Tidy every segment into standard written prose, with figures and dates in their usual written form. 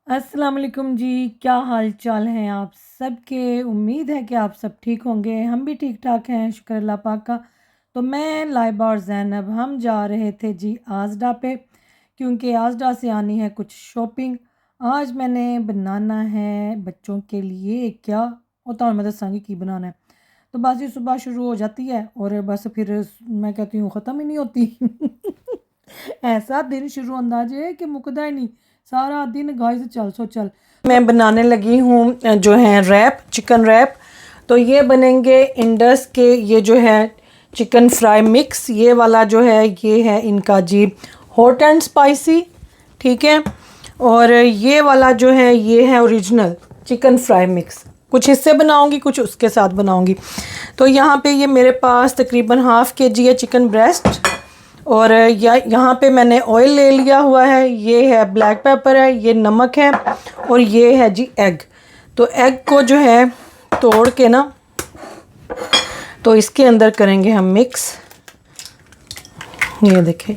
अस्सलाम वालेकुम जी। क्या हाल चाल हैं आप सबके। उम्मीद है कि आप सब ठीक होंगे। हम भी ठीक ठाक हैं, शुक्र अल्लाह पाक का। तो मैं लाइबा और ज़ैनब हम जा रहे थे जी आजडा पे, क्योंकि आजडा से आनी है कुछ शॉपिंग। आज मैंने बनाना है बच्चों के लिए क्या होता है, मैं दसांगी की बनाना है। तो बस ये सुबह शुरू हो जाती है और बस फिर मैं कहती हूँ ख़त्म ही नहीं होती। ऐसा दिन शुरू होता जे कि मुकदा ही नहीं। सारा दिन गाइस चल सो चल। मैं बनाने लगी हूँ जो है रैप, चिकन रैप। तो ये बनेंगे इंडस के, ये जो है चिकन फ्राई मिक्स, ये वाला जो है ये है इनका जी हॉट एंड स्पाइसी, ठीक है। और ये वाला जो है ये है ओरिजिनल चिकन फ्राई मिक्स। कुछ इससे बनाऊंगी, कुछ उसके साथ बनाऊंगी। तो यहाँ पे ये मेरे पास तकरीबन हाफ़ के जी है चिकन ब्रेस्ट। और यहाँ पे मैंने ऑयल ले लिया हुआ है, ये है ब्लैक पेपर है, ये नमक है और ये है जी एग। तो एग को जो है तोड़ के ना, तो इसके अंदर करेंगे हम मिक्स। ये देखें,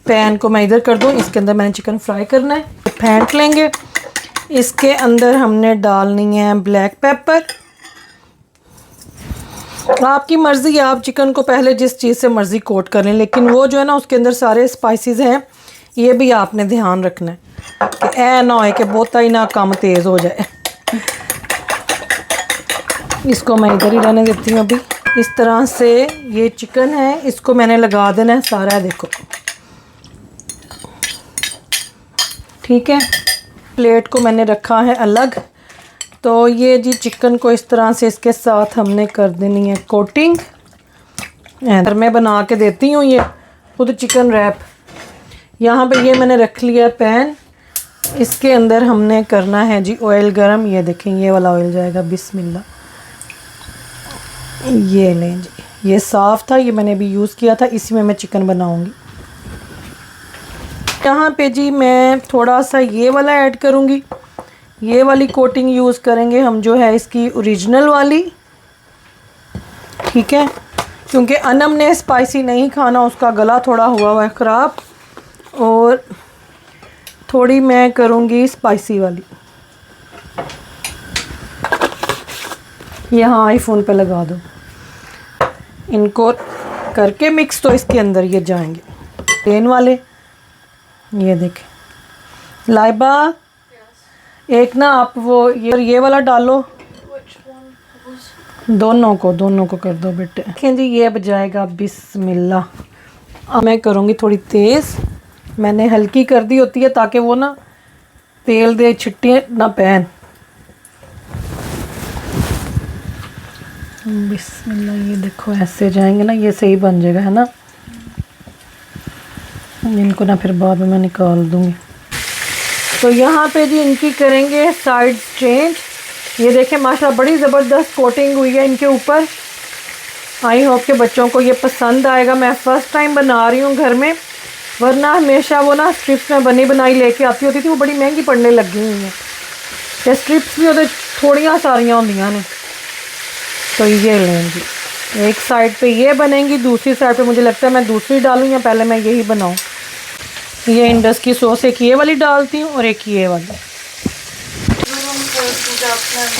पैन को मैं इधर कर दूँ, इसके अंदर मैंने चिकन फ्राई करना है। तो फेंट लेंगे, इसके अंदर हमने डालनी है ब्लैक पेपर। आपकी मर्ज़ी, आप चिकन को पहले जिस चीज़ से मर्ज़ी कोट करें, लेकिन वो जो है ना उसके अंदर सारे स्पाइसेस हैं, ये भी आपने ध्यान रखना है कि ऐ ना हो कि बहुता ही ना काम तेज़ हो जाए। इसको मैं इधर ही रहने देती हूँ अभी। इस तरह से ये चिकन है, इसको मैंने लगा देना है सारा, देखो ठीक है। प्लेट को मैंने रखा है अलग। तो ये जी चिकन को इस तरह से इसके साथ हमने कर देनी है कोटिंग। इधर मैं बना के देती हूँ ये खुद चिकन रैप। यहाँ पे ये मैंने रख लिया पैन, इसके अंदर हमने करना है जी ऑयल गरम। ये देखें, ये वाला ऑयल जाएगा, बिस्मिल्लाह। ये लें जी, ये साफ़ था, ये मैंने भी यूज़ किया था, इसी में मैं चिकन बनाऊँगी। यहाँ पे जी मैं थोड़ा सा ये वाला ऐड करूँगी, ये वाली कोटिंग यूज़ करेंगे हम जो है इसकी ओरिजिनल वाली, ठीक है। क्योंकि अनम ने स्पाइसी नहीं खाना, उसका गला थोड़ा हुआ है ख़राब। और थोड़ी मैं करूँगी स्पाइसी वाली। यहाँ आईफोन पे लगा दो, इनको करके मिक्स, तो इसके अंदर ये जाएंगे प्लेन वाले। ये देखें लाइबा, एक ना आप वो ये वाला डालो, दोनों को कर दो बेटे। देखें जी, ये बजाएगा बिस्मिल्लाह। अब मैं करूँगी थोड़ी तेज़, मैंने हल्की कर दी होती है ताकि वो ना तेल दे छिट्टे ना पैन। बिस्मिल्लाह, ये देखो ऐसे जाएंगे ना, ये सही बन जाएगा, है ना। इनको ना फिर बाद में मैं निकाल दूँगी। तो यहाँ पे जी इनकी करेंगे साइड चेंज। ये देखें माशाल्लाह बड़ी ज़बरदस्त कोटिंग हुई है इनके ऊपर। आई होप के बच्चों को ये पसंद आएगा। मैं फ़र्स्ट टाइम बना रही हूँ घर में, वरना हमेशा वो ना स्ट्रिप्स में बनी बनाई लेके आती होती थी, वो बड़ी महंगी पड़ने लगी हुई हैं। ये स्ट्रिप्स भी होते थोड़ियाँ सारियाँ होंदियाँ ने। तो ये लेंगी, एक साइड पे ये बनेंगी, दूसरी साइड पे मुझे लगता है मैं दूसरी डालूँ या पहले मैं यही बनाऊँ। ये इंडस की सॉस एक ये वाली डालती हूँ और एक ये वाली।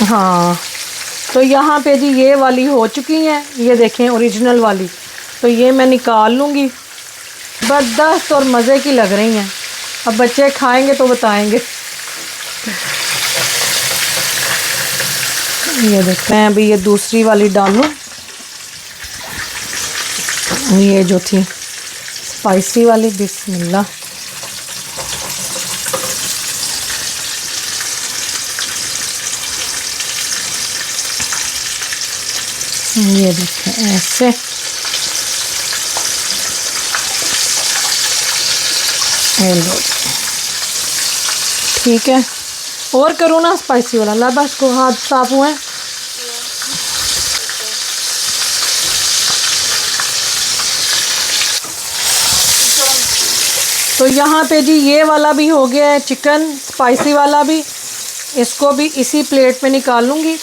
हाँ, तो यहाँ पे जी ये वाली हो चुकी हैं, ये देखें ओरिजिनल वाली। तो ये मैं निकाल लूँगी, ज़बरदस्त और मज़े की लग रही हैं। अब बच्चे खाएंगे तो बताएंगे। ये देखें, मैं अभी ये दूसरी वाली डालूँ, ये जो थी स्पाइसी वाली। बिस्मिल्लाह, ये देखें ऐसे। हेलो, ठीक है। और करूँ ना स्पाइसी वाला? ला बस को हाथ साफ हुए। तो यहाँ पे जी ये वाला भी हो गया है चिकन स्पाइसी वाला भी, इसको भी इसी प्लेट में निकाल लूँगी।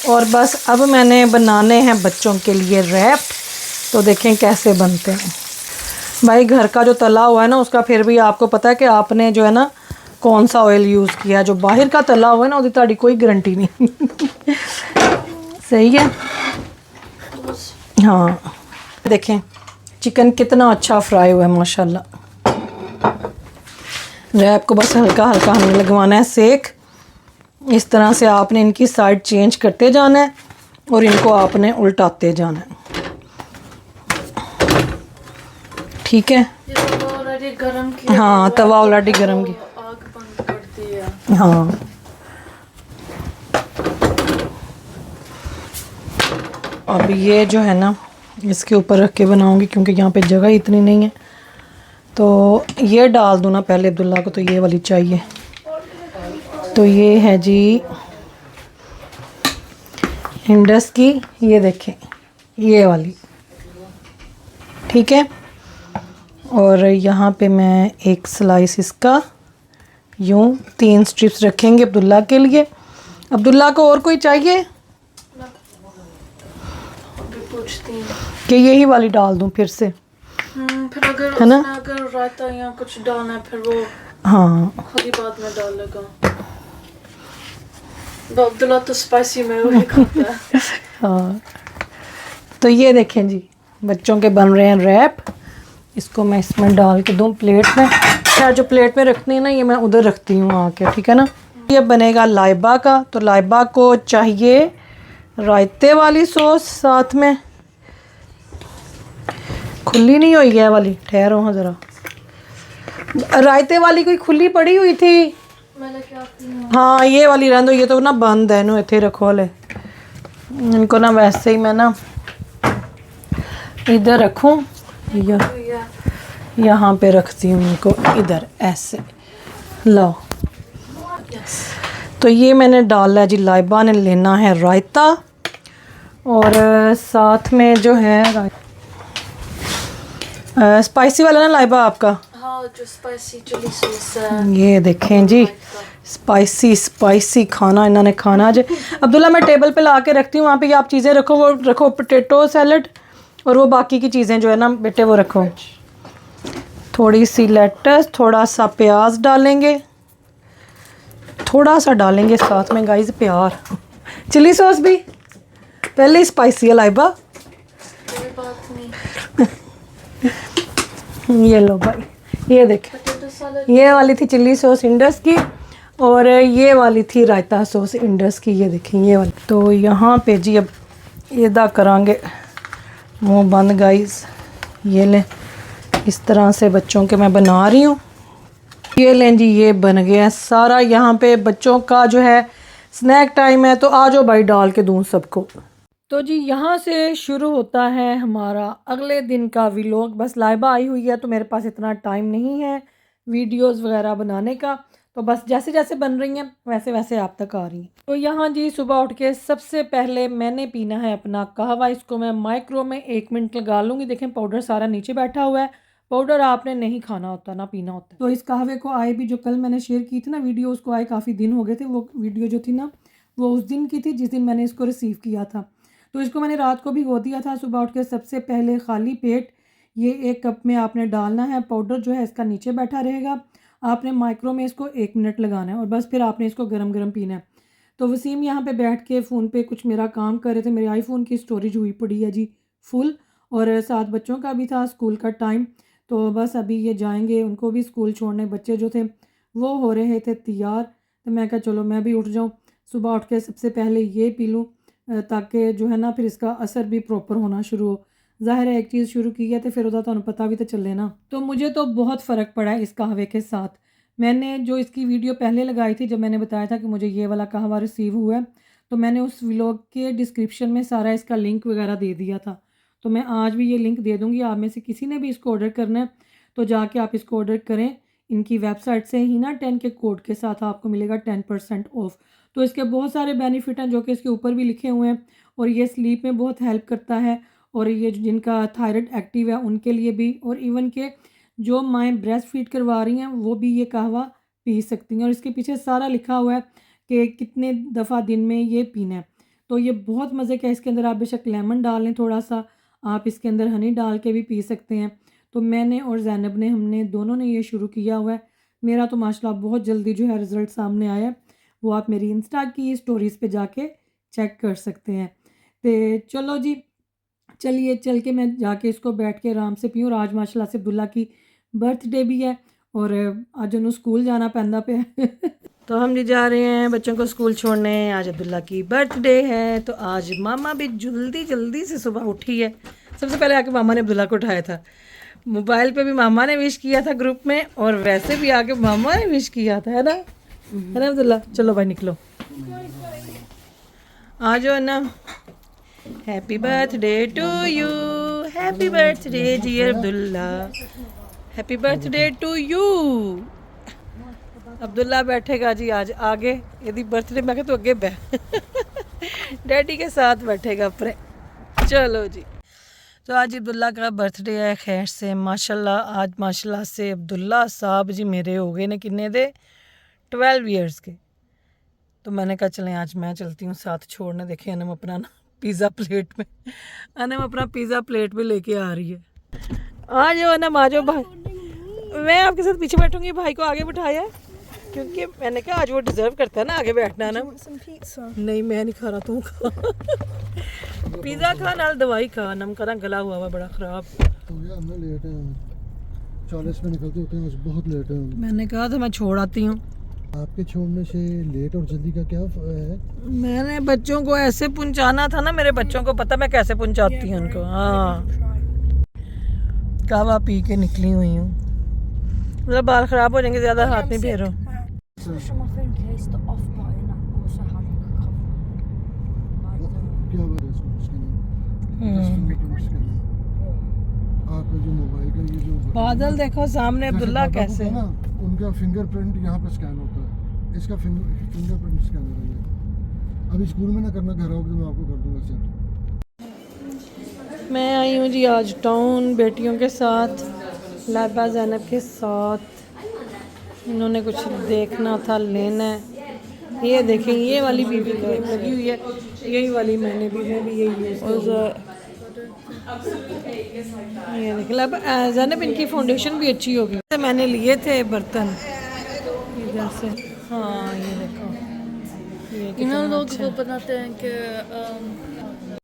और बस अब मैंने बनाने हैं बच्चों के लिए रैप। तो देखें कैसे बनते हैं। भाई घर का जो तला हुआ है ना उसका फिर भी आपको पता है कि आपने जो है ना कौन सा ऑयल यूज़ किया। जो बाहर का तला हुआ है ना, उसकी ताड़ी कोई गारंटी नहीं। सही है। हाँ देखें चिकन कितना अच्छा फ्राई हुआ है माशाल्लाह। रैप को बस हल्का हल्का हमें लगवाना है सेक। इस तरह से आपने इनकी साइड चेंज करते जाना है और इनको आपने उल्टाते जाना है। ठीक है। हाँ तवा ऑलरेडी गर्म किया। आग बंद कर दिया। हाँ अब ये जो है ना इसके ऊपर रख के बनाऊंगी क्योंकि यहाँ पे जगह इतनी नहीं है। तो ये डाल दूँ ना पहले अब्दुल्ला को, तो ये वाली चाहिए। तो ये है जी इंडस की, ये देखें ये वाली। ठीक है। और यहाँ पे मैं एक स्लाइस इसका यूँ 3 स्ट्रिप्स रखेंगे अब्दुल्ला के लिए। अब्दुल्ला को और कोई चाहिए पूछती कि यही वाली डाल दूँ फिर से? फिर अगर है ना, अगर रायता या कुछ डालना है फिर वो हाँ खुद ही बाद में डालेगा। अब्दुल्ला तो स्पाइसी में वही खाता है। हाँ तो ये देखें जी बच्चों के बन रहे हैं रैप। इसको मैं इसमें डाल के दूँ प्लेट में। खैर जो प्लेट में रखनी है ना ये मैं उधर रखती हूँ आके, ठीक है ना। ये बनेगा लाइबा का। तो लाइबा को चाहिए रायते वाली सॉस साथ में। खुली नहीं हुई है वाली, ठहरो हाँ ज़रा। रायते वाली कोई खुली पड़ी हुई थी। मैंने क्या हाँ ये वाली रहने दो, ये तो ना बंद है नो इतने रखो ले। इनको ना वैसे ही मैं ना इधर रखूँ या यहाँ पे रखती हूँ इनको इधर ऐसे। लो तो ये मैंने डाला है जी। लाइबा ने लेना है रायता और साथ में जो है स्पाइसी वाला ना लाइबा आपका। हाँ जो स्पाइसी चिली सॉस है। ये देखें जी स्पाइसी स्पाइसी खाना इन्होंने खाना आज। अब्दुल्ला मैं टेबल पे ला के रखती हूँ, वहाँ पे आप चीज़ें रखो। वो रखो पोटैटो सैलड और वो बाकी की चीज़ें जो है ना बेटे वो रखो। थोड़ी सी लेटस, थोड़ा सा प्याज डालेंगे, थोड़ा सा डालेंगे साथ में गाइस प्यार। चिली सॉस भी पहले ही स्पाइसी है लाइबा। कोई बात नहीं। ये लो भाई, ये देखें ये वाली थी चिल्ली सॉस इंडस की और ये वाली थी रायता सॉस इंडस की। ये देखें ये वाली। तो यहाँ पे जी अब इदा करांगे मुंह बंद गाइस। ये लें इस तरह से बच्चों के मैं बना रही हूँ। ये लें जी ये बन गया सारा। यहाँ पे बच्चों का जो है स्नैक टाइम है, तो आ जाओ भाई डाल के दूँ सबको। तो जी यहाँ से शुरू होता है हमारा अगले दिन का व्लॉग। बस लाइबा आई हुई है तो मेरे पास इतना टाइम नहीं है वीडियोस वगैरह बनाने का, तो बस जैसे जैसे बन रही हैं वैसे वैसे आप तक आ रही हैं। तो यहाँ जी सुबह उठ के सबसे पहले मैंने पीना है अपना कहवा। इसको मैं माइक्रो में 1 मिनट लगा लूँगी। देखें पाउडर सारा नीचे बैठा हुआ है। पाउडर आपने नहीं खाना होता ना पीना होता। तो इस कहवे को आए भी जो कल मैंने शेयर की थी ना वीडियो, उसको आए काफ़ी दिन हो गए थे। वो वीडियो जो थी ना वो उस दिन की थी जिस दिन मैंने इसको रिसीव किया था। तो इसको मैंने रात को भिगो दिया था। सुबह उठ के सबसे पहले खाली पेट ये 1 कप में आपने डालना है। पाउडर जो है इसका नीचे बैठा रहेगा। आपने माइक्रो में इसको 1 मिनट लगाना है और बस फिर आपने इसको गरम गरम पीना है। तो वसीम यहाँ पे बैठ के फ़ोन पे कुछ मेरा काम कर रहे थे। मेरे आईफोन की स्टोरेज हुई पड़ी है जी फुल, और साथ बच्चों का भी था स्कूल का टाइम। तो बस अभी ये जाएंगे, उनको भी स्कूल छोड़ने। बच्चे जो थे वो हो रहे थे तैयार, तो मैं कहा चलो मैं भी उठ जाऊँ, सुबह उठ के सबसे पहले ये पी लूँ ताकि जो है ना फिर इसका असर भी प्रॉपर होना शुरू हो। ज़ाहिर है एक चीज़ शुरू की है तो फिर उसका तो पता भी तो चले ना। तो मुझे तो बहुत फ़र्क पड़ा है इस कहवे के साथ। मैंने जो इसकी वीडियो पहले लगाई थी जब मैंने बताया था कि मुझे ये वाला कहवा रिसीव हुआ है, तो मैंने उस व्लॉग के डिस्क्रिप्शन में सारा इसका लिंक वगैरह दे दिया था। तो मैं आज भी ये लिंक दे दूँगी। आप में से किसी ने भी इसको ऑर्डर करना है तो जाके आप इसको ऑर्डर करें। इनकी वेबसाइट से ही ना 10 के कोड के साथ आपको मिलेगा 10% ऑफ। तो इसके बहुत सारे बेनिफिट हैं जो कि इसके ऊपर भी लिखे हुए हैं। और ये स्लीप में बहुत हेल्प करता है, और ये जिनका थायराइड एक्टिव है उनके लिए भी, और इवन के जो माएँ ब्रेस्ट फीड करवा रही हैं वो भी ये कहवा पी सकती हैं। और इसके पीछे सारा लिखा हुआ है कि कितने दफ़ा दिन में ये पीना है। तो ये बहुत मज़े का। इसके अंदर आप बेशक लेमन डाल लें थोड़ा सा, आप इसके अंदर हनी डाल के भी पी सकते हैं। तो मैंने और ज़ैनब ने हमने दोनों ने ये शुरू किया हुआ है। मेरा तो माशाल्लाह बहुत जल्दी जो है रिज़ल्ट सामने आया, वो आप मेरी इंस्टा की स्टोरीज़ पे जाके चेक कर सकते हैं। तो चलो जी, चलिए चल के मैं जाके इसको बैठ के आराम से पीऊँ। और आज माशाल्लाह से अब्दुल्ला की बर्थडे भी है और आज उन्होंने स्कूल जाना पैंदा पे तो हम जी जा रहे हैं बच्चों को स्कूल छोड़ने। आज अब्दुल्ला की बर्थडे है तो आज मामा भी जल्दी जल्दी से सुबह उठी है। सबसे पहले आके मामा ने अब्दुल्ला को उठाया था, मोबाइल पे भी मामा ने विश किया था ग्रुप में, और वैसे भी आके मामा ने विश किया था, है ना अब्दुल्ला? चलो भाई निकलो, आ जाओ ना। Happy birthday to you, happy birthday dear Abdullah, happy birthday to you. Abdullah बैठेगा जी आज आगे, यदि बर्थडे मैं तो अगे बह डैडी के साथ बैठेगा अपने। चलो जी, तो आज अब्दुल्ला का बर्थडे है खैर से माशाल्लाह। आज माशाल्लाह से अब्दुल्ला साहब जी मेरे हो गए ने किन्ने दे 12 ईयर्स के। तो मैंने कहा चलें आज मैं चलती हूँ साथ छोड़ने। देखें अनम अपना ना पिज़्ज़ा प्लेट में, अनम अपना पिज़्ज़ा प्लेट में लेके आ रही है। आ जाओ अनम, आ जाओ भाई, मैं आपके साथ पीछे बैठूंगी, भाई को आगे बिठाया है क्योंकि मैंने कहा आज वो डिज़र्व करता है ना आगे बैठना ना। नहीं मैं नहीं खा रहा, तू खा पिज़्ज़ा खा नाल दवाई खा। नम का ना गला हुआ बड़ा ख़राब। तो यार मैं लेट है, 40 में निकलते होते हैं, आज बहुत लेट है। मैंने कहा था मैं छोड़ आती हूँ। आपके छोड़ने से लेट और जल्दी का क्या है? मैंने बच्चों को ऐसे पहुंचाना था ना, मेरे बच्चों को पता मैं कैसे पहुंचाती हूँ उनको। हाँ, कावा पी के निकली हुई हूँ, मतलब बाल ख़राब हो जाएंगे, ज़्यादा हाथ नहीं फेरो। Push on my phone case, the off button that also has like a cover. क्या बात है इसमें? Fingerprint scanner. आपका जो मोबाइल का ये जो बादल देखो सामने, जैसे अब्दुल्ला दादा को कैसे ना, उनका फिंगरप्रिंट यहाँ पे स्कैन होता है, इसका फिंगरप्रिंट स्कैनर है ये। अभी स्कूल में ना करना, घर आओगे तो मैं आपको कर दूंगा सेट। मैं आई हूँ जी आज टाउन बेटियों के साथ, लाइबा ज़ैनब के साथ। इन्होंने कुछ देखना था, लेना है। ये देखें ये वाली बीबी लगी हुई है, यही वाली मैंने भी यही यूज़ ये देख लब ज़ैनब, इनकी फाउंडेशन भी अच्छी होगी। तो मैंने लिए थे बर्तन इधर से। हाँ ये देखो, ये कितना लोग अच्छा वो है। बनाते हैं कि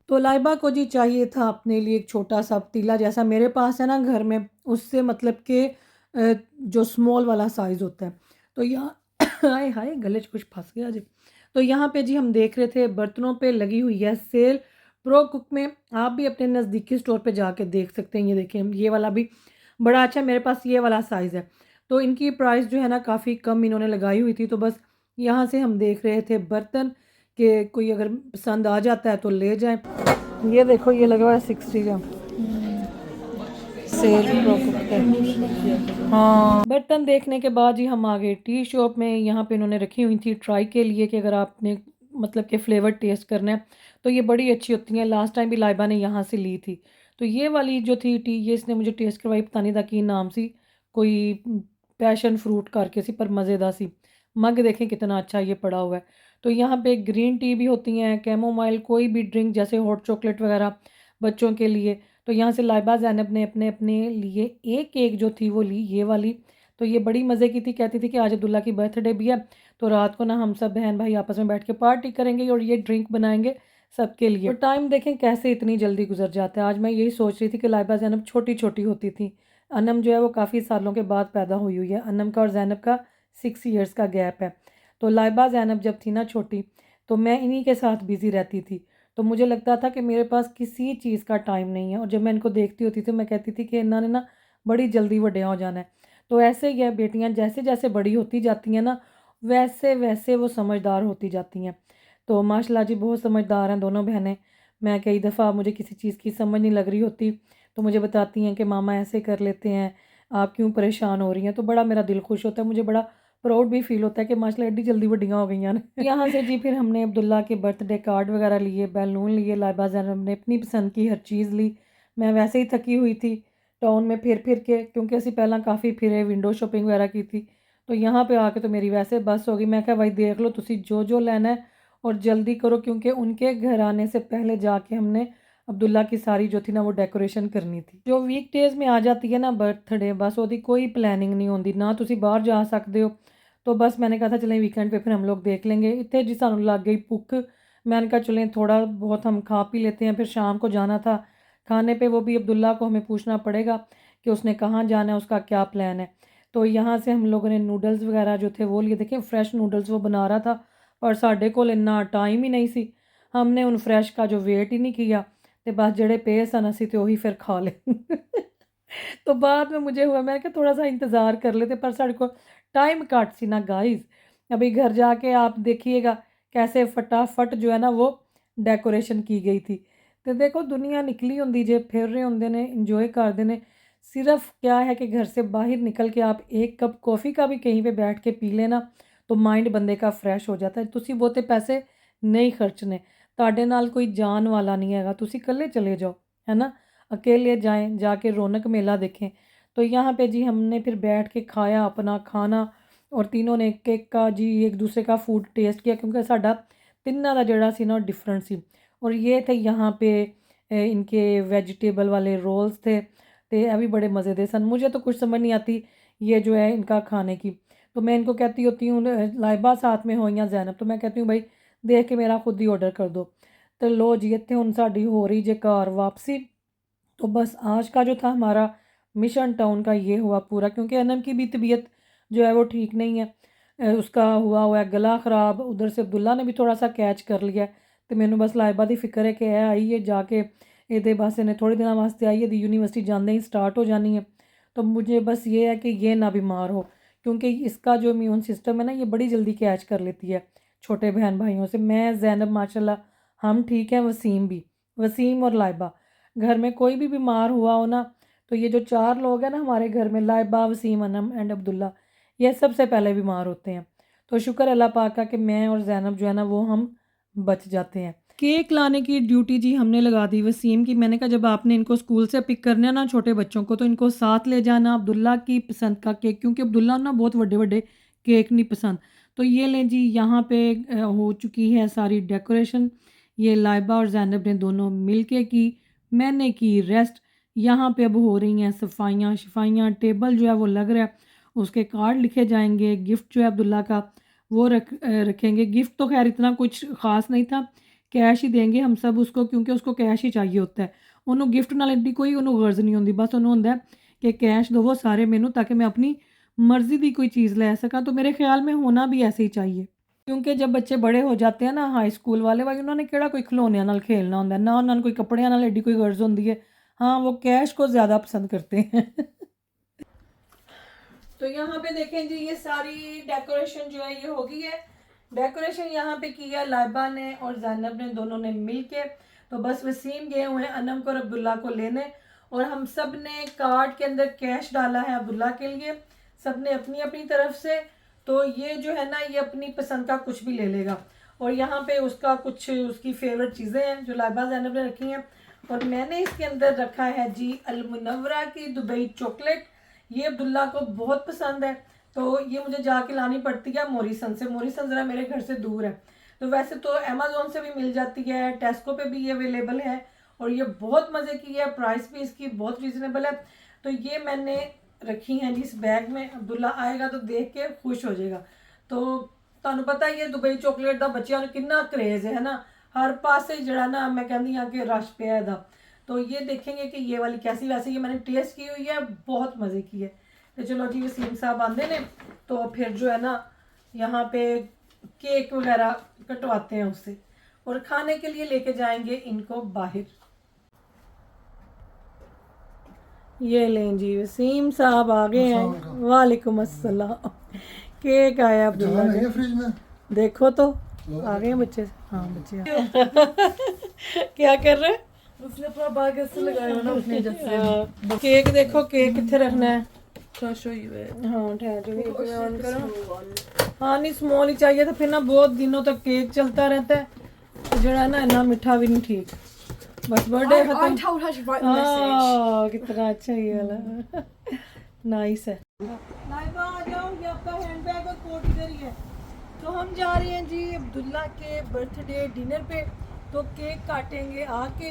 तो लाइबा को जी चाहिए था अपने लिए एक छोटा सा पतीला, जैसा मेरे पास है ना घर में, उससे मतलब कि जो स्मॉल वाला साइज़ होता है। तो यहाँ हाय हाय गले 'च कुछ फंस गया जी। तो यहाँ पे जी हम देख रहे थे बर्तनों पे लगी हुई है सेल प्रो कुक में। आप भी अपने नज़दीकी स्टोर पे जाके देख सकते हैं। ये देखें ये वाला भी बड़ा अच्छा है, मेरे पास ये वाला साइज़ है। तो इनकी प्राइस जो है ना काफ़ी कम इन्होंने लगाई हुई थी। तो बस यहाँ से हम देख रहे थे बर्तन कि कोई अगर पसंद आ जाता है तो ले जाएं। ये देखो ये लगा हुआ है 60 का सेल प्रो कुक पे। हाँ, बर्तन देखने के बाद ही हम आ गए टी शॉप में। यहाँ पे इन्होंने रखी हुई थी ट्राई के लिए कि अगर आपने मतलब कि फ्लेवर टेस्ट करना है तो ये बड़ी अच्छी होती हैं। लास्ट टाइम भी लाइबा ने यहाँ से ली थी। तो ये वाली जो थी टी, ये इसने मुझे टेस्ट करवाई, पता नहीं था कि नाम सी कोई पैशन फ्रूट करके सी, पर मज़ेदार सी। मग देखें कितना अच्छा ये पड़ा हुआ है। तो यहाँ पे ग्रीन टी भी होती हैं, कैमोमाइल, कोई भी ड्रिंक जैसे हॉट चॉकलेट वगैरह बच्चों के लिए। तो यहाँ से लाइबा ज़ैनब ने अपने अपने लिए एक एक जो थी वो ली, ये वाली। तो ये बड़ी मज़े की थी, कहती थी कि आज अब्दुल्ला की बर्थडे भी है तो रात को ना हम सब बहन भाई आपस में बैठ के पार्टी करेंगे और ये ड्रिंक बनाएंगे सबके लिए। और टाइम देखें कैसे इतनी जल्दी गुजर जाता है। आज मैं यही सोच रही थी कि लाइबा ज़ैनब छोटी छोटी होती थी, अनम जो है वो काफ़ी सालों के बाद पैदा हुई हुई है। अनम का और ज़ैनब का 6 ईयर्स का गैप है। तो लाइबा ज़ैनब जब थी ना छोटी तो मैं इन्हीं के साथ बिज़ी रहती थी। तो मुझे लगता था कि मेरे पास किसी चीज़ का टाइम नहीं है, और जब मैं इनको देखती होती थी मैं कहती थी कि इन्होंने ना बड़ी जल्दी बड़े हो जाना है। तो ऐसे ही है, बेटियां जैसे जैसे बड़ी होती जाती हैं ना वैसे वैसे वो समझदार होती जाती हैं। तो माशाल्लाह जी बहुत समझदार हैं दोनों बहनें। मैं कई दफ़ा मुझे किसी चीज़ की समझ नहीं लग रही होती तो मुझे बताती हैं कि मामा ऐसे कर लेते हैं, आप क्यों परेशान हो रही हैं। तो बड़ा मेरा दिल खुश होता है, मुझे बड़ा प्राउड भी फील होता है कि माशाल्लाह एड्डी जल्दी बड़ियाँ हो गई हैं। यहाँ से जी फिर हमने अब्दुल्ला के बर्थडे कार्ड वगैरह लिए, बैलून लिए, लाइबा ज़ैनब ने अपनी पसंद की हर चीज़ ली। मैं वैसे ही थकी हुई थी टाउन में फिर फिर के, क्योंकि असी पहला काफ़ी फिरे, विंडो शॉपिंग वगैरह की थी। तो यहाँ पे आके तो मेरी वैसे बस हो गई। मैं कहा भाई देख लो तुसी जो जो लेना है और जल्दी करो, क्योंकि उनके घर आने से पहले जाके हमने अब्दुल्ला की सारी जो थी ना वो डेकोरेशन करनी थी। जो वीक डेज़ में आ जाती है ना बर्थडे, बस ਉਹਦੀ कोई प्लानिंग नहीं होती ना, तुसी बाहर जा सकते हो। तो बस मैंने कहा था चलें वीकेंड पे फिर हम लोग देख लेंगे। इतने जी सानू लग गई भुख, मैंने कहा चलें थोड़ा बहुत हम खा पी लेते हैं। फिर शाम को जाना था खाने पे, वो भी अब्दुल्ला को हमें पूछना पड़ेगा कि उसने कहाँ जाना है, उसका क्या प्लान है। तो यहाँ से हम लोगों ने नूडल्स वगैरह जो थे वो लिए। देखें फ्रेश नूडल्स वो बना रहा था, पर साढ़े को इन्ना टाइम ही नहीं सी, हमने उन फ्रेश का जो वेट ही नहीं किया, तो बस जड़े पे सन असी तो वही फिर खा ले। तो बाद में मुझे हुआ, मैं क्या थोड़ा सा इंतज़ार कर लेते, पर साढ़े को टाइम घट सी ना गाइस। अभी घर जाके आप देखिएगा कैसे फटाफट जो है ना वो डेकोरेशन की गई थी। तो देखो दुनिया निकली होंदी जे, फिर रहे होंदे ने, इंजॉय करते ने। सिर्फ क्या है कि घर से बाहर निकल के आप एक कप कॉफ़ी का भी कहीं पे बैठ के पी लेना तो माइंड बंदे का फ्रैश हो जाता है। तुसी बहुते पैसे नहीं खर्चने, ਤੁਹਾਡੇ ਨਾਲ कोई जान वाला नहीं हैगा, तुसी कल्ले चले जाओ, है ना, अकेले जाएं, जाके रौनक मेला देखें। तो यहाँ पे जी हमने फिर बैठ के खाया अपना खाना, और तीनों ने केक का जी एक दूसरे का फूड टेस्ट किया, क्योंकि साडा तिन्ना दा जड़ा सी ना डिफरेंट सी। और ये थे यहाँ पे इनके वेजिटेबल वाले रोल्स थे, तो ये भी बड़े मज़े दे सन। मुझे तो कुछ समझ नहीं आती ये जो है इनका खाने की। तो मैं इनको कहती होती हूँ, लाइबा साथ में हो या जैनब, तो मैं कहती हूँ भाई देख के मेरा खुद ही ऑर्डर कर दो। तो लो जी इतने हूँ साड़ी हो रही जे घर वापसी। तो बस आज का जो था हमारा मिशन टाउन का ये हुआ पूरा, क्योंकि अनम की भी तबीयत जो है वो ठीक नहीं है। उसका हुआ है गला ख़राब, उधर से अब्दुल्ला ने भी थोड़ा सा कैच कर लिया। तो मैनू बस लाइबा की फिक्र है कि है आई है जाके ये बस इन्हें थोड़े दिनों वास्ते आई है, यूनिवर्सिटी जाने ही स्टार्ट हो जानी है। तो मुझे बस ये है कि ये ना बीमार हो, क्योंकि इसका जो इम्यून सिस्टम है ना ये बड़ी जल्दी कैच कर लेती है छोटे बहन भाइयों से। मैं जैनब माशाल्लाह हम ठीक हैं, वसीम भी, वसीम और लाइबा। घर में कोई भी बीमार हुआ हो ना, तो ये जो 4 लोग हैं ना हमारे घर में, लाइबा, वसीम, अनम एंड अब्दुल्ला, ये सबसे पहले बीमार होते हैं। तो शुक्र अल्लाह पाक का कि मैं और जैनब जो है ना वो हम बच जाते हैं। केक लाने की ड्यूटी जी हमने लगा दी वसीम की। मैंने कहा जब आपने इनको स्कूल से पिक करना है ना छोटे बच्चों को, तो इनको साथ ले जाना अब्दुल्ला की पसंद का केक, क्योंकि अब्दुल्ला ना बहुत बड़े बड़े केक नहीं पसंद। तो ये लें जी यहाँ पे हो चुकी है सारी डेकोरेशन। ये लाइबा और जैनब ने दोनों मिल के की, मैंने की रेस्ट। यहाँ पे अब हो रही हैं सफाइयाँ शफाइयाँ, टेबल जो है वो लग रहा है, उसके कार्ड लिखे जाएंगे, गिफ्ट जो है अब्दुल्ला का वो रखेंगे। गिफ्ट तो खैर इतना कुछ ख़ास नहीं था, कैश ही देंगे हम सब उसको, क्योंकि उसको कैश ही चाहिए होता है। उन्होंने गिफ्ट नाल एडी कोई उन्होंने गर्ज नहीं होती, बस उन्होंने होंदा कि कैश दवो सारे मैनू, ताकि मैं अपनी मर्ज़ी की कोई चीज़ ले सका। तो मेरे ख्याल में होना भी ऐसे ही चाहिए, क्योंकि जब बच्चे बड़े हो जाते हैं ना हाई स्कूल वाले, भाई उन्होंने केड़ा कोई खिलौने नाल खेलना होंदा ना, उन्होंने कोई कपड़े नाल एडी कोई गर्ज होंदी है। हाँ वो कैश को ज़्यादा पसंद करते हैं। तो यहाँ पे देखें जी ये सारी डेकोरेशन जो है ये हो गई है। डेकोरेशन यहाँ पे किया लाइबा ने और जैनब ने, दोनों ने मिल के। तो बस वसीम गए हुए हैं अनम को और अब्दुल्ला को लेने, और हम सब ने कार्ड के अंदर कैश डाला है अब्दुल्ला के लिए, सब ने अपनी अपनी तरफ से। तो ये जो है ना ये अपनी पसंद का कुछ भी ले लेगा, और यहाँ पे उसका कुछ उसकी फेवरेट चीज़ें हैं जो लाइबा जैनब ने रखी हैं। और मैंने इसके अंदर रखा है जी अलमुनव्वरा की दुबई चॉकलेट, ये अब्दुल्ला को बहुत पसंद है। तो ये मुझे जाके लानी पड़ती है मॉरिसन से, मॉरिसन ज़रा मेरे घर से दूर है। तो वैसे तो अमेज़ोन से भी मिल जाती है, टेस्को पे भी ये अवेलेबल है, और ये बहुत मज़े की है, प्राइस भी इसकी बहुत रीज़नेबल है। तो ये मैंने रखी हैं जी इस बैग में, अब्दुल्ला आएगा तो देख के खुश हो जाएगा। तो तुहानू पता ही है दुबई चॉकलेट का बच्चों को कितना क्रेज़ है ना, हर पासे जड़ा ना मैं कहती हाँ कि रश पे है। तो ये देखेंगे कि ये वाली कैसी, वैसे ये मैंने टेस्ट की हुई है, बहुत मज़े की है। तो चलो जी वसीम साहब आंदे ने, तो फिर जो है ना यहाँ पे केक वगैरह कटवाते हैं उससे, और खाने के लिए लेके जाएंगे इनको बाहर। ये लें जी वसीम साहब आ गए हैं। वालेकुम अस्सलाम। केक आया अब्दुल्ला जगह नहीं है फ्रिज में, देखो तो आ गए हैं बच्चे। हाँ बच्चे क्या कर रहे हैं? उसने पूरा बाग ऐसे लगाया हुआ ना अपने जैसे। केक देखो, केक कितने रखना है? I'll show you it. हाँ ठहर जाओ, ऑन करो। हाँ नहीं स्मॉल ही चाहिए, तो फिर ना बहुत दिनों तक केक चलता रहता है, तो जरा ना इतना मीठा भी नहीं ठीक। बस बर्थडे I खत्म। told her to write a message. कितना अच्छा ये वाला नाइस है। लाइबा आ जाओ, ये आपका हैंडबैग और कोट इधर ही है। तो हम जा रहे हैं जी अब्दुल्ला के बर्थडे डिनर पे। तो केक काटेंगे आके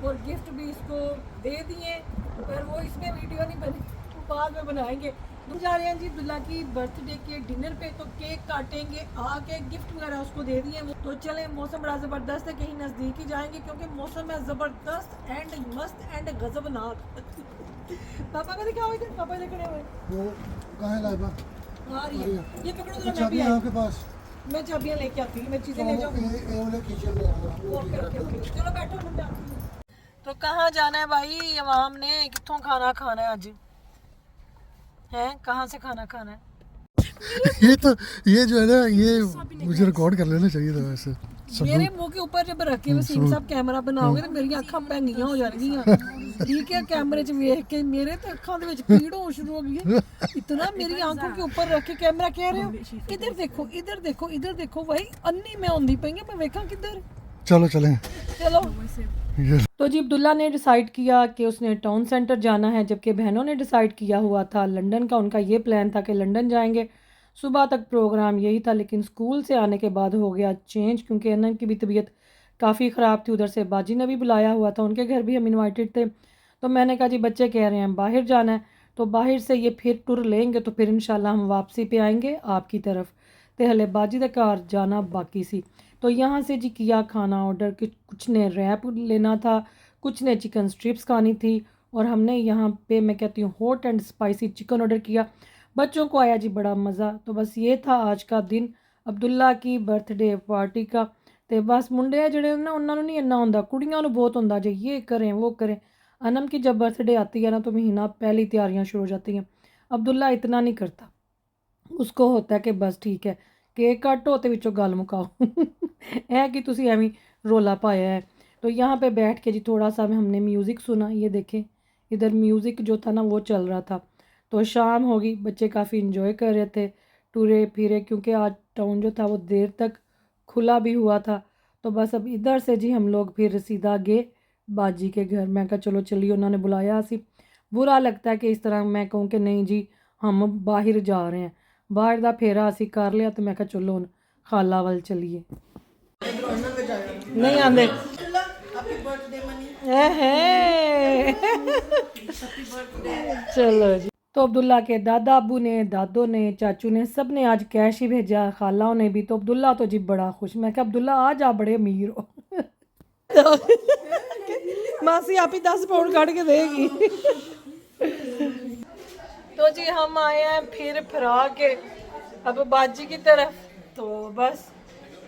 और गिफ्ट भी इसको दे दिए, पर वो इसमें वीडियो नहीं बनी, वो बाद में बनाएंगे। हम जा रहे हैं जी अब्दुल्ला की बर्थडे के डिनर पे, तो केक काटेंगे आके, गिफ्ट वगैरह उसको दे दिए वो। तो चले, मौसम बड़ा ज़बरदस्त है, कहीं नज़दीक ही जाएंगे क्योंकि मौसम है ज़बरदस्त एंड मस्त एंड गजबनाक। पापा को दिखाओ इधर, पापा इधर खड़े हुए वो कहाँ है लाइबा? आ रही है, ये पकड़ो जरा, मैं चाबी भी है आई। आपके पास? मैं चाबियाँ लेके आती हूँ, मैं चीज़ें ले जाऊँ। ये वाले किचन में आ रहा ओके ओके ओके, चलो बैठो, मैं आती हूँ। तो कहाँ जाना है भाई अवाम ने, कितों खाना खाना है आज? हैं कहाँ से खाना खाना है? ये तो, ये जो है ना, ये मुझे रिकॉर्ड कर लेना चाहिए था वैसे। मेरे मुंह के ऊपर जब रख के वसीम साहब कैमरा बनाओगे तो मेरी अखां भैंगियां हो जाएंगियां, ठीक है? कैमरे च वेख के मेरे तो अखां दे विच पीड़ होना शुरू हो गई है। इतना मेरी आंखों के ऊपर रख के कैमरा कह रहे हो इधर देखो इधर देखो इधर देखो, भाई अन्नी मैं होंदी पई मैं वेखां किधर? चलो चलें। चलो। ये तो जी अब्दुल्ला ने डिसाइड किया कि उसने टाउन सेंटर जाना है, जबकि बहनों ने डिसाइड किया हुआ था लंदन का। उनका ये प्लान था कि लंदन जाएंगे, सुबह तक प्रोग्राम यही था, लेकिन स्कूल से आने के बाद हो गया चेंज क्योंकि अनन की भी तबीयत काफ़ी ख़राब थी। उधर से बाजी ने भी बुलाया हुआ था, उनके घर भी हम इनवाइटेड थे। तो मैंने कहा जी बच्चे कह रहे हैं बाहर जाना है, तो बाहर से ये फिर टूर लेंगे तो फिर इंशाल्लाह हम वापसी पे आएंगे आपकी तरफ। तो हले बाजी दे घर जाना बाकी सी। तो यहाँ से जी किया खाना ऑर्डर, कि कुछ ने रैप लेना था, कुछ ने चिकन स्ट्रिप्स खानी थी, और हमने यहाँ पे मैं कहती हूँ hot and spicy chicken order किया। बच्चों को आया जी बड़ा मज़ा। तो बस ये था आज का दिन अब्दुल्ला की बर्थडे पार्टी का। तो बस मुंडे आ ਜਿਹੜੇ ना उन्होंने नहीं इन्ना होंदा, कुड़ियां ਨੂੰ बहुत होंदा जी ये करें वो करें। अनम की जब बर्थडे आती है ना तो महीना पहले तैयारियां शुरू हो जाती हैं। अब्दुल्ला इतना नहीं करता, उसको होता है कि बस ठीक है केक काटो तो विचों गल मुकाओ। है कि तुसी एवं रोला पाया है। तो यहाँ पे बैठ के जी थोड़ा सा हमने म्यूज़िक सुना, ये देखें इधर म्यूज़िक जो था ना वो चल रहा था। तो शाम हो गई, बच्चे काफ़ी इंजॉय कर रहे थे, टूरे फिरे, क्योंकि आज टाउन जो था वो देर तक खुला भी हुआ था। तो बस अब इधर से जी हम लोग फिर सीधा गए बाजी के घर। मैं कहा चलो चलिए, उन्होंने बुलाया सी। बुरा लगता है कि इस तरह मैं कहूँ कि नहीं जी हम बाहर जा रहे हैं, बाहर का फेरा असी कर लिया। तो मैं कहा चलो हुण खाला वाल चलीए। नहीं आंदे चलो जी। तो अब्दुल्ला के दादा अबू ने, दादो ने, चाचू ने, सब ने आज कैश ही भेजा, खालाओं ने भी। तो अब्दुल्ला तो जी बड़ा खुश। मैं कहा अब्दुल्ला आज आप बड़े अमीर हो। मासी आप ही 10 पाउंड काट के देगी। तो जी हम आए हैं फिर फरा के अब बाजी की तरफ। तो बस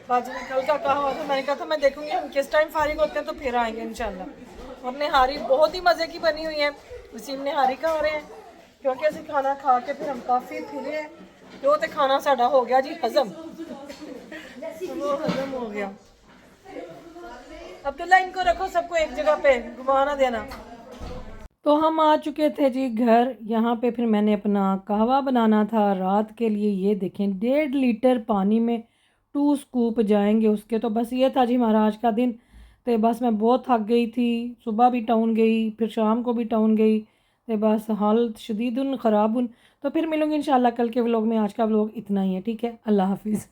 बाजी ने कल का कहा हुआ था, मैंने कहा था मैं देखूंगी हम किस टाइम फारिग होते हैं तो फिर आएंगे इंशाल्लाह। और निहारी बहुत ही मज़े की बनी हुई है, वसीम निहारी खा रहे हैं क्योंकि असं खाना खा के फिर हम काफ़ी फिरे हैं। जो तो खाना साड़ा हो गया जी हज़म। वो हज़म हो गया। अब्दुल्ला इनको रखो सबको एक जगह पे, घुमा ना देना। तो हम आ चुके थे जी घर। यहाँ पे फिर मैंने अपना कहवा बनाना था रात के लिए। ये देखें 1.5 लीटर पानी में 2 स्कूप जाएंगे उसके। तो बस ये था जी हमारा आज का दिन। तो बस मैं बहुत थक गई थी, सुबह भी टाउन गई, फिर शाम को भी टाउन गई। तो बस हालत शदीदुन ख़राब। तो फिर मिलूँगी इंशाल्लाह कल के व्लॉग में। आज का व्लॉग इतना ही है, ठीक है? अल्लाह हाफिज़।